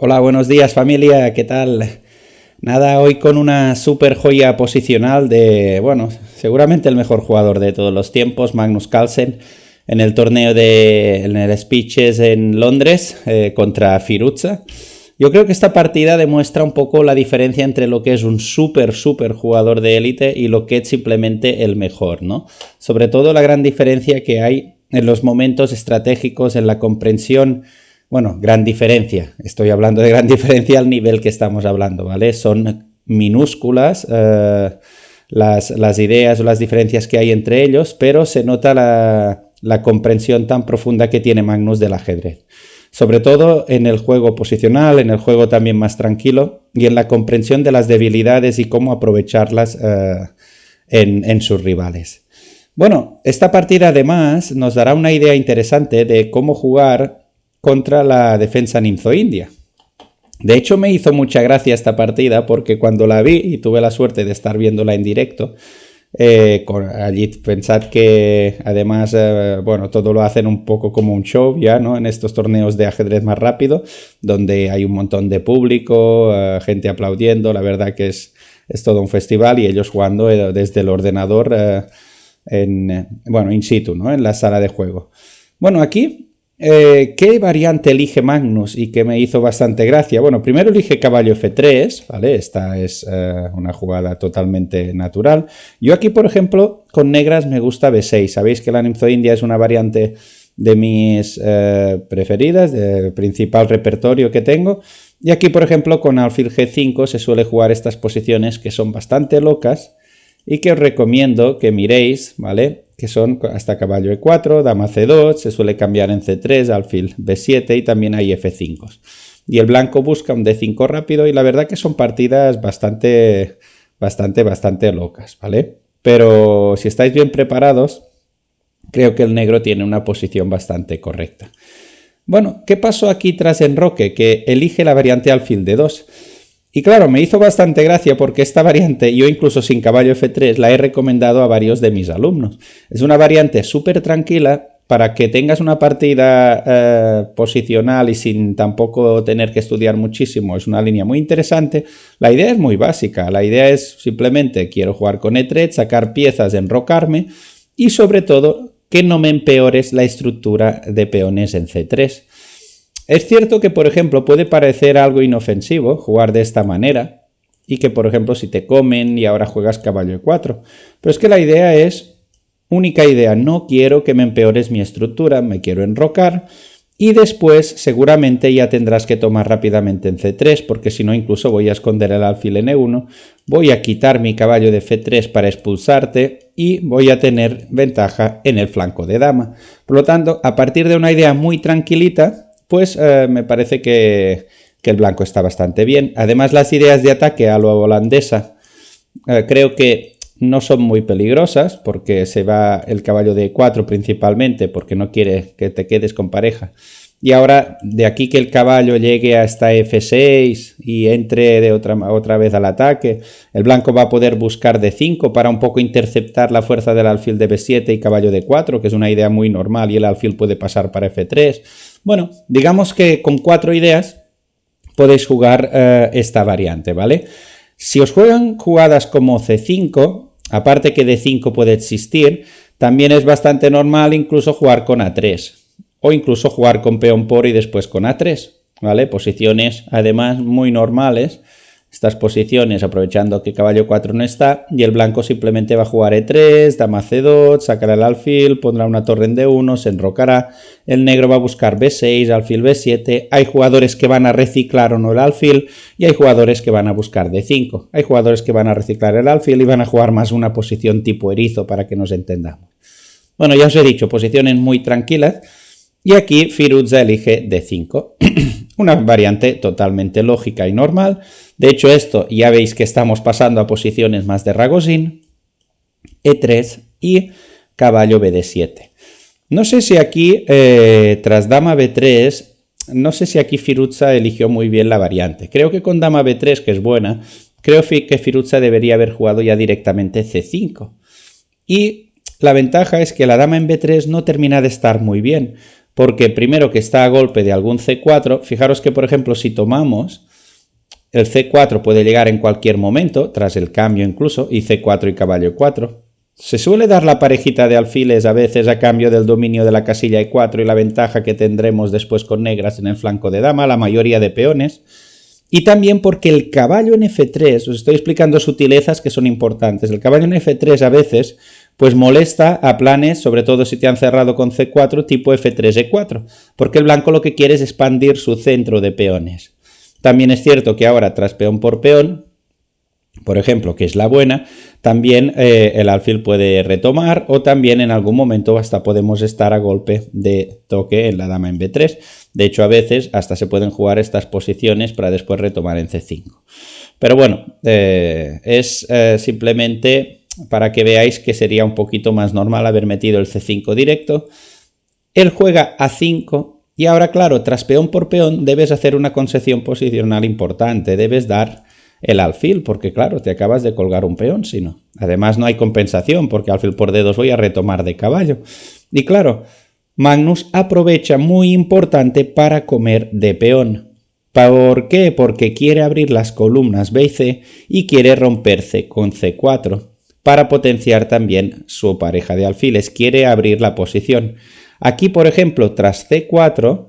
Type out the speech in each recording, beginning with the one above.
Hola, buenos días familia, ¿qué tal? Nada, hoy con una super joya posicional de, bueno, seguramente el mejor jugador de todos los tiempos, Magnus Carlsen, en el torneo en el Speeches en Londres contra Firuza. Yo creo que esta partida demuestra un poco la diferencia entre lo que es un super jugador de élite y lo que es simplemente el mejor, ¿no? Sobre todo la gran diferencia que hay en los momentos estratégicos, en la comprensión. Bueno, gran diferencia. Estoy hablando de gran diferencia al nivel que estamos hablando, ¿vale? Son minúsculas las ideas o las diferencias que hay entre ellos, pero se nota la comprensión tan profunda que tiene Magnus del ajedrez. Sobre todo en el juego posicional, en el juego también más tranquilo y en la comprensión de las debilidades y cómo aprovecharlas en sus rivales. Bueno, esta partida además nos dará una idea interesante de cómo jugar contra la defensa nimzo-india. De hecho, me hizo mucha gracia esta partida porque cuando la vi y tuve la suerte de estar viéndola en directo, allí pensad que además, bueno, todo lo hacen un poco como un show ya, ¿no? En estos torneos de ajedrez más rápido, donde hay un montón de público, gente aplaudiendo, la verdad que es todo un festival y ellos jugando desde el ordenador, bueno, in situ, ¿no? En la sala de juego. Bueno, aquí ¿qué variante elige Magnus y que me hizo bastante gracia? Bueno, primero elige caballo F3, ¿vale? Esta es una jugada totalmente natural. Yo aquí, por ejemplo, con negras me gusta B6. Sabéis que la nimzo-india es una variante de mis preferidas, de principal repertorio que tengo. Y aquí, por ejemplo, con alfil G5 se suele jugar estas posiciones que son bastante locas y que os recomiendo que miréis, ¿vale? Que son hasta caballo E4, dama C2, se suele cambiar en C3, alfil B7 y también hay F5. Y el blanco busca un D5 rápido y la verdad que son partidas bastante locas, ¿vale? Pero si estáis bien preparados, creo que el negro tiene una posición bastante correcta. Bueno, ¿qué pasó aquí tras enroque? Que elige la variante alfil D2. Y claro, me hizo bastante gracia porque esta variante, yo incluso sin caballo F3, la he recomendado a varios de mis alumnos. Es una variante súper tranquila para que tengas una partida posicional y sin tampoco tener que estudiar muchísimo. Es una línea muy interesante. La idea es muy básica. La idea es simplemente quiero jugar con E3, sacar piezas, enrocarme y sobre todo que no me empeores la estructura de peones en C3. Es cierto que, por ejemplo, puede parecer algo inofensivo jugar de esta manera y que, por ejemplo, si te comen y ahora juegas caballo E4, pero es que la idea es, única idea, no quiero que me empeores mi estructura, me quiero enrocar y después seguramente ya tendrás que tomar rápidamente en C3 porque si no incluso voy a esconder el alfil en E1, voy a quitar mi caballo de F3 para expulsarte y voy a tener ventaja en el flanco de dama. Por lo tanto, a partir de una idea muy tranquilita, pues me parece que el blanco está bastante bien. Además, las ideas de ataque a lo holandesa creo que no son muy peligrosas porque se va el caballo de E4 principalmente porque no quiere que te quedes con pareja. Y ahora, de aquí que el caballo llegue hasta F6 y entre de otra vez al ataque, el blanco va a poder buscar D5 para un poco interceptar la fuerza del alfil de B7 y caballo de 4, que es una idea muy normal y el alfil puede pasar para F3. Bueno, digamos que con 4 ideas podéis jugar esta variante, ¿vale? Si os juegan jugadas como C5, aparte que D5 puede existir, también es bastante normal incluso jugar con A3 o incluso jugar con peón por y después con A3, ¿vale? Posiciones además muy normales. Estas posiciones aprovechando que caballo 4 no está y el blanco simplemente va a jugar E3, dama C2, sacará el alfil, pondrá una torre en D1, se enrocará, el negro va a buscar B6, alfil B7, hay jugadores que van a reciclar o no el alfil y hay jugadores que van a buscar D5, hay jugadores que van a reciclar el alfil y van a jugar más una posición tipo erizo para que nos entendamos. Bueno, ya os he dicho, posiciones muy tranquilas y aquí Firuza elige D5. Una variante totalmente lógica y normal. De hecho, esto ya veis que estamos pasando a posiciones más de Ragozin, E3 y caballo BD7. No sé si aquí, tras dama B3, no sé si aquí Firuza eligió muy bien la variante. Creo que con dama B3, que es buena, creo que Firuza debería haber jugado ya directamente C5. Y la ventaja es que la dama en B3 no termina de estar muy bien, porque primero que está a golpe de algún C4, fijaros que por ejemplo si tomamos, el C4 puede llegar en cualquier momento, tras el cambio incluso, y C4 y caballo 4. Se suele dar la parejita de alfiles a veces a cambio del dominio de la casilla E4 y la ventaja que tendremos después con negras en el flanco de dama, la mayoría de peones. Y también porque el caballo en F3, os estoy explicando sutilezas que son importantes, el caballo en F3 a veces pues molesta a planes, sobre todo si te han cerrado con C4, tipo F3, E4, porque el blanco lo que quiere es expandir su centro de peones. También es cierto que ahora tras peón por peón, por ejemplo, que es la buena, también el alfil puede retomar o también en algún momento hasta podemos estar a golpe de toque en la dama en B3. De hecho, a veces hasta se pueden jugar estas posiciones para después retomar en C5. Pero bueno, es simplemente para que veáis que sería un poquito más normal haber metido el C5 directo. Él juega A5 y ahora, claro, tras peón por peón debes hacer una concesión posicional importante. Debes dar el alfil, porque claro, te acabas de colgar un peón, si no. Además no hay compensación, porque alfil por D2 voy a retomar de caballo. Y claro, Magnus aprovecha muy importante para comer de peón. ¿Por qué? Porque quiere abrir las columnas B y C y quiere romperse con C4 para potenciar también su pareja de alfiles. Quiere abrir la posición. Aquí, por ejemplo, tras C4,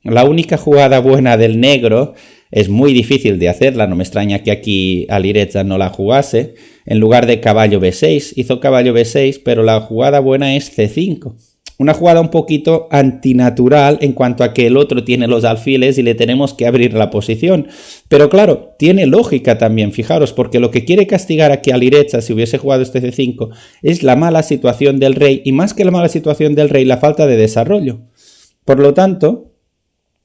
la única jugada buena del negro es muy difícil de hacerla, no me extraña que aquí Alireza no la jugase. En lugar de caballo B6, hizo caballo B6, pero la jugada buena es C5. Una jugada un poquito antinatural en cuanto a que el otro tiene los alfiles y le tenemos que abrir la posición. Pero claro, tiene lógica también, fijaros, porque lo que quiere castigar aquí Alireza si hubiese jugado este C5 es la mala situación del rey y más que la mala situación del rey, la falta de desarrollo. Por lo tanto,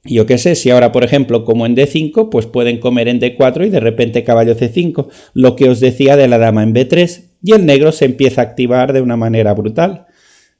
yo qué sé, si ahora por ejemplo como en D5, pues pueden comer en D4 y de repente caballo C5, lo que os decía de la dama en B3, y el negro se empieza a activar de una manera brutal.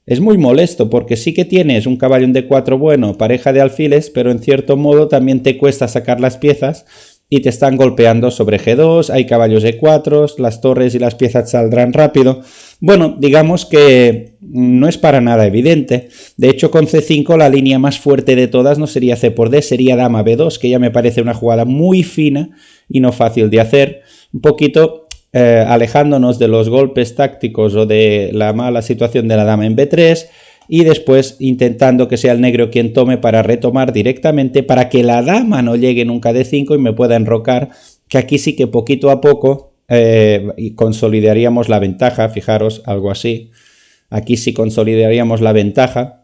Es muy molesto porque sí que tienes un caballo en D4 bueno, pareja de alfiles, pero en cierto modo también te cuesta sacar las piezas y te están golpeando sobre G2, hay caballos E4, las torres y las piezas saldrán rápido. Bueno, digamos que no es para nada evidente. De hecho, con C5 la línea más fuerte de todas no sería C por D, sería dama B2, que ya me parece una jugada muy fina y no fácil de hacer. Un poquito alejándonos de los golpes tácticos o de la mala situación de la dama en B3 y después intentando que sea el negro quien tome para retomar directamente para que la dama no llegue nunca a D5 y me pueda enrocar, que aquí sí que poquito a poco consolidaríamos la ventaja, fijaros, algo así. Aquí sí consolidaríamos la ventaja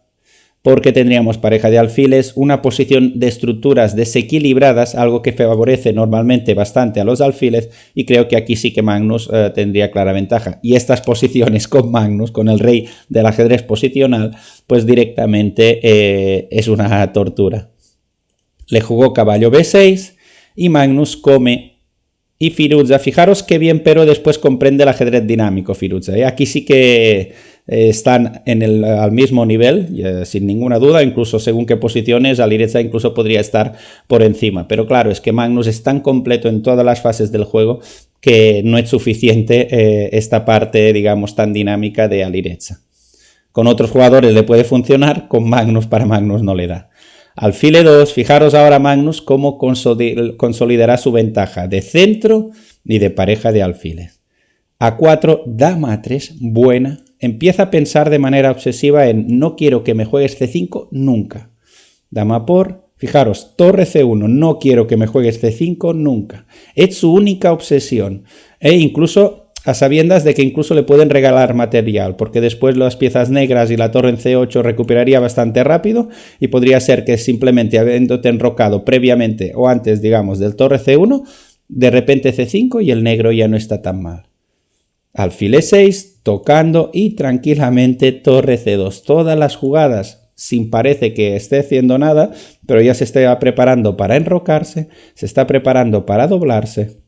porque tendríamos pareja de alfiles, una posición de estructuras desequilibradas, algo que favorece normalmente bastante a los alfiles, y creo que aquí sí que Magnus tendría clara ventaja. Y estas posiciones con Magnus, con el rey del ajedrez posicional, pues directamente es una tortura. Le jugó caballo B6 y Magnus come. Y Firouzja, fijaros qué bien, pero después comprende el ajedrez dinámico Firouzja. Aquí sí que están al mismo nivel, sin ninguna duda, incluso según qué posiciones, Alireza incluso podría estar por encima. Pero claro, es que Magnus es tan completo en todas las fases del juego que no es suficiente esta parte, digamos, tan dinámica de Alireza. Con otros jugadores le puede funcionar, con Magnus para Magnus no le da. Alfil E2, fijaros ahora Magnus cómo consolidará su ventaja de centro y de pareja de alfiles. A4, dama A3, buena. Empieza a pensar de manera obsesiva en no quiero que me juegues C5 nunca. Dama por, fijaros, torre C1, no quiero que me juegues C5 nunca. Es su única obsesión. E incluso a sabiendas de que incluso le pueden regalar material, porque después las piezas negras y la torre en C8 recuperaría bastante rápido y podría ser que simplemente habiéndote enrocado previamente o antes, digamos, del torre C1, de repente C5 y el negro ya no está tan mal. Alfil E6, tocando y tranquilamente torre C2. Todas las jugadas sin parece que esté haciendo nada, pero ya se está preparando para enrocarse, se está preparando para doblarse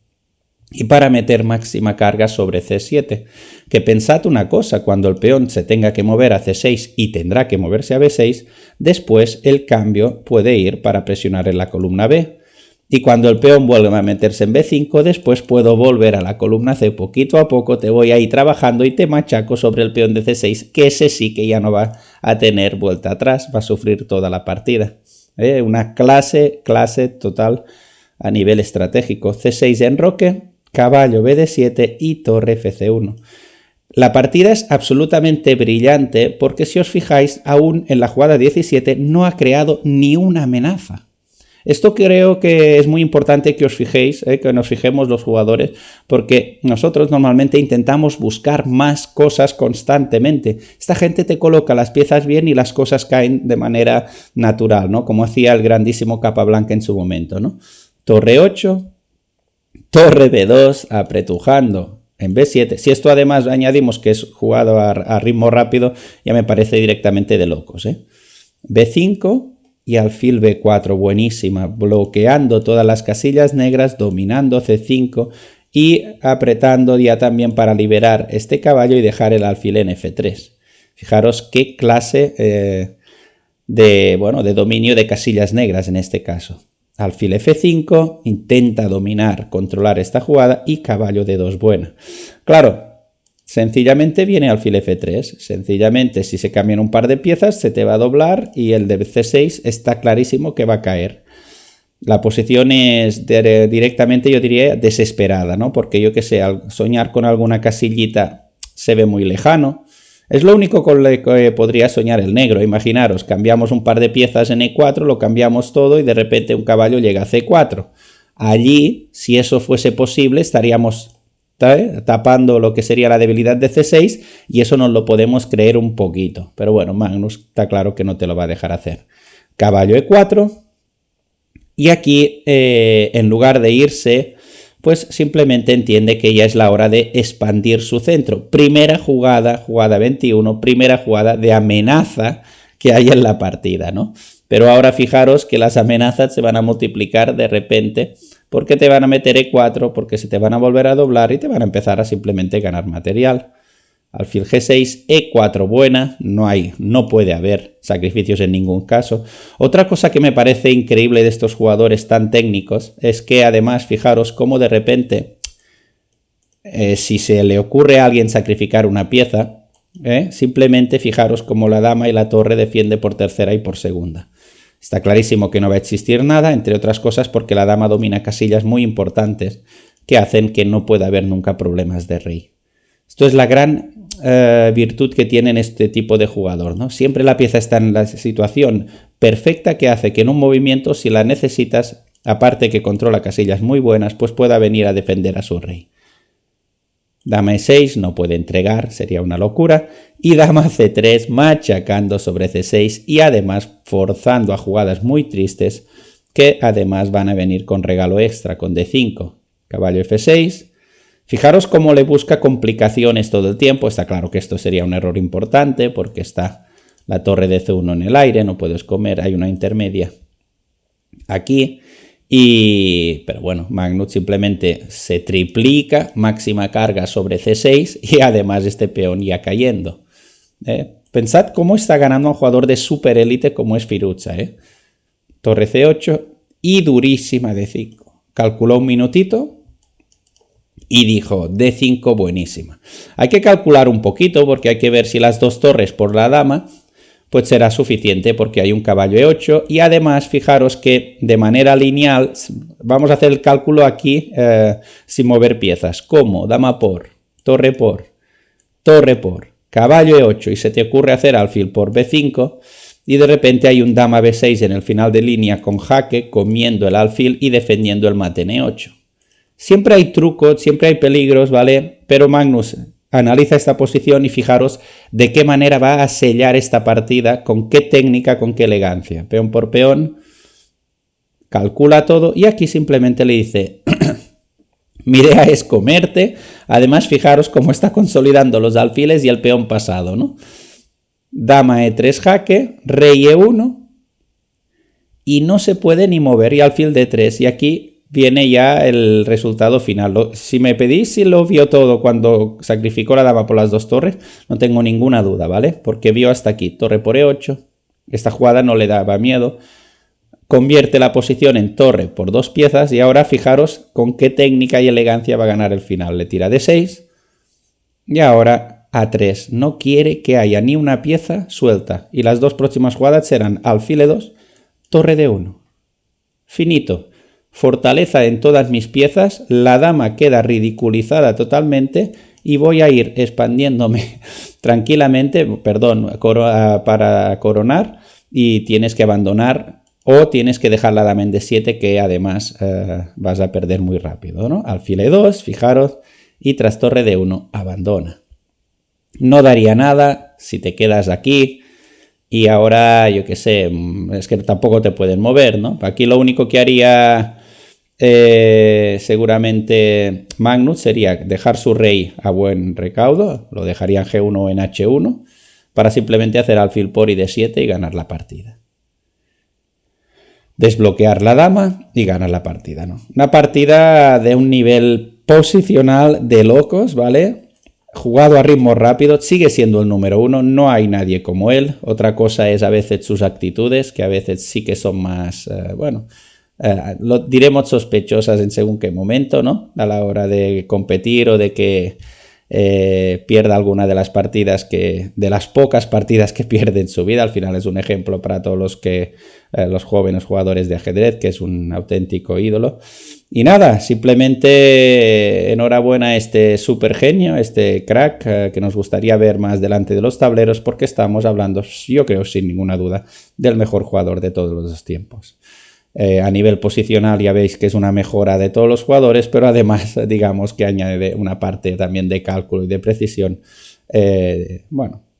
y para meter máxima carga sobre C7, que pensad una cosa, cuando el peón se tenga que mover a C6 y tendrá que moverse a B6, después el cambio puede ir para presionar en la columna B. Y cuando el peón vuelve a meterse en B5, después puedo volver a la columna C poquito a poco, te voy a ir trabajando y te machaco sobre el peón de C6, que ese sí que ya no va a tener vuelta atrás, va a sufrir toda la partida. Una clase total a nivel estratégico. C6 enroque, caballo BD7 y torre FC1. La partida es absolutamente brillante porque si os fijáis, aún en la jugada 17 no ha creado ni una amenaza. Esto creo que es muy importante que os fijéis, que nos fijemos los jugadores, porque nosotros normalmente intentamos buscar más cosas constantemente. Esta gente te coloca las piezas bien y las cosas caen de manera natural, ¿no? Como hacía el grandísimo Capablanca en su momento, ¿no? Torre 8, torre B2, apretujando en B7. Si esto además añadimos que es jugado a ritmo rápido, ya me parece directamente de locos, B5 y alfil B4, buenísima, bloqueando todas las casillas negras, dominando C5 y apretando ya también para liberar este caballo y dejar el alfil en F3. Fijaros qué clase de dominio de casillas negras en este caso. Alfil F5, intenta dominar, controlar esta jugada y caballo D2 buena. Claro, sencillamente viene alfil F3, sencillamente si se cambian un par de piezas se te va a doblar y el de C6 está clarísimo que va a caer. La posición es directamente, yo diría, desesperada, ¿no? Porque yo que sé, al soñar con alguna casillita se ve muy lejano. Es lo único con lo que podría soñar el negro. Imaginaros, cambiamos un par de piezas en E4, lo cambiamos todo y de repente un caballo llega a C4. Allí, si eso fuese posible, estaríamos tapando lo que sería la debilidad de C6 y eso nos lo podemos creer un poquito. Pero bueno, Magnus está claro que no te lo va a dejar hacer. Caballo E4 y aquí en lugar de irse, pues simplemente entiende que ya es la hora de expandir su centro. Primera jugada, jugada 21, primera jugada de amenaza que hay en la partida, ¿no? Pero ahora fijaros que las amenazas se van a multiplicar de repente porque te van a meter E4, porque se te van a volver a doblar y te van a empezar a simplemente ganar material. Alfil G6, E4 buena, no puede haber sacrificios en ningún caso. Otra cosa que me parece increíble de estos jugadores tan técnicos es que además, fijaros cómo de repente, si se le ocurre a alguien sacrificar una pieza, simplemente fijaros cómo la dama y la torre defiende por tercera y por segunda. Está clarísimo que no va a existir nada, entre otras cosas porque la dama domina casillas muy importantes que hacen que no pueda haber nunca problemas de rey. Esto es la gran virtud que tienen este tipo de jugador, ¿no? Siempre la pieza está en la situación perfecta que hace que en un movimiento, si la necesitas, aparte que controla casillas muy buenas, pues pueda venir a defender a su rey. Dama E6 no puede entregar, sería una locura. Y dama C3 machacando sobre C6 y además forzando a jugadas muy tristes que además van a venir con regalo extra, con D5. Caballo F6. Fijaros cómo le busca complicaciones todo el tiempo. Está claro que esto sería un error importante porque está la torre de C1 en el aire, no puedes comer, hay una intermedia aquí. Pero bueno, Magnus simplemente se triplica, máxima carga sobre C6 y además este peón ya cayendo. Pensad cómo está ganando a un jugador de super élite como es Firouzja. Torre C8 y durísima D5. Calculó un minutito y dijo D5 buenísima. Hay que calcular un poquito porque hay que ver si las dos torres por la dama pues será suficiente porque hay un caballo E8 y además fijaros que de manera lineal vamos a hacer el cálculo aquí sin mover piezas. ¿Cómo? Dama por, torre por, caballo E8 y se te ocurre hacer alfil por B5 y de repente hay un dama B6 en el final de línea con jaque comiendo el alfil y defendiendo el mate en E8. Siempre hay trucos, siempre hay peligros, ¿vale? Pero Magnus analiza esta posición y fijaros de qué manera va a sellar esta partida, con qué técnica, con qué elegancia. Peón por peón, calcula todo y aquí simplemente le dice, mi idea es comerte. Además, fijaros cómo está consolidando los alfiles y el peón pasado, ¿no? Dama E3 jaque, rey E1 y no se puede ni mover y alfil D3 y aquí viene ya el resultado final. Si me pedís si lo vio todo cuando sacrificó la dama por las dos torres, no tengo ninguna duda, ¿vale? Porque vio hasta aquí, torre por E8, esta jugada no le daba miedo, convierte la posición en torre por 2 piezas y ahora fijaros con qué técnica y elegancia va a ganar el final. Le tira D6 y ahora A3. No quiere que haya ni una pieza suelta y las 2 próximas jugadas serán alfil E2, torre D1. Finito. Fortaleza en todas mis piezas, la dama queda ridiculizada totalmente y voy a ir expandiéndome tranquilamente, para coronar, y tienes que abandonar o tienes que dejar la dama en D7, que además vas a perder muy rápido, ¿no? Alfil E2, fijaros, y tras torre D1 abandona. No daría nada si te quedas aquí. Y ahora, yo qué sé, es que tampoco te pueden mover, ¿no? Aquí lo único que haría seguramente Magnus sería dejar su rey a buen recaudo, lo dejaría en G1 o en H1, para simplemente hacer alfil por y D7 y ganar la partida. Desbloquear la dama y ganar la partida, ¿no? Una partida de un nivel posicional de locos, ¿vale? Jugado a ritmo rápido, sigue siendo el número 1, no hay nadie como él. Otra cosa es a veces sus actitudes, que a veces sí que son más, lo diremos sospechosas en según qué momento, ¿no? A la hora de competir o de que pierda alguna de las partidas de las pocas partidas que pierde en su vida. Al final es un ejemplo para todos los jóvenes jugadores de ajedrez, que es un auténtico ídolo. Y nada, simplemente enhorabuena a este super genio, este crack, que nos gustaría ver más delante de los tableros, porque estamos hablando, yo creo sin ninguna duda, del mejor jugador de todos los tiempos. A nivel posicional ya veis que es una mejora de todos los jugadores, pero además digamos que añade una parte también de cálculo y de precisión,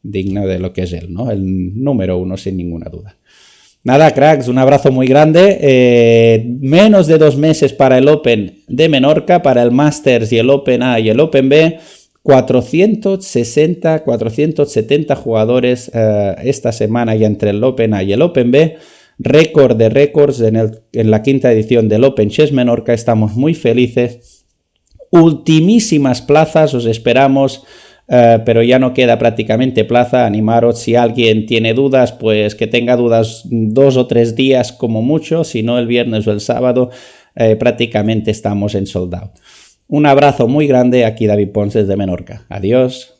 digna de lo que es él, ¿no? El número 1 sin ninguna duda. Nada, cracks, un abrazo muy grande. Menos de 2 meses para el Open de Menorca, para el Masters y el Open A y el Open B. 460, 470 jugadores esta semana ya entre el Open A y el Open B. Récord de récords en la 5ª edición del Open Chess Menorca. Estamos muy felices. Ultimísimas plazas, os esperamos. Pero ya no queda prácticamente plaza. Animaros, si alguien tiene dudas, pues que tenga dudas 2 o 3 días como mucho, si no el viernes o el sábado, prácticamente estamos en sold out. Un abrazo muy grande, aquí David Pons desde Menorca. Adiós.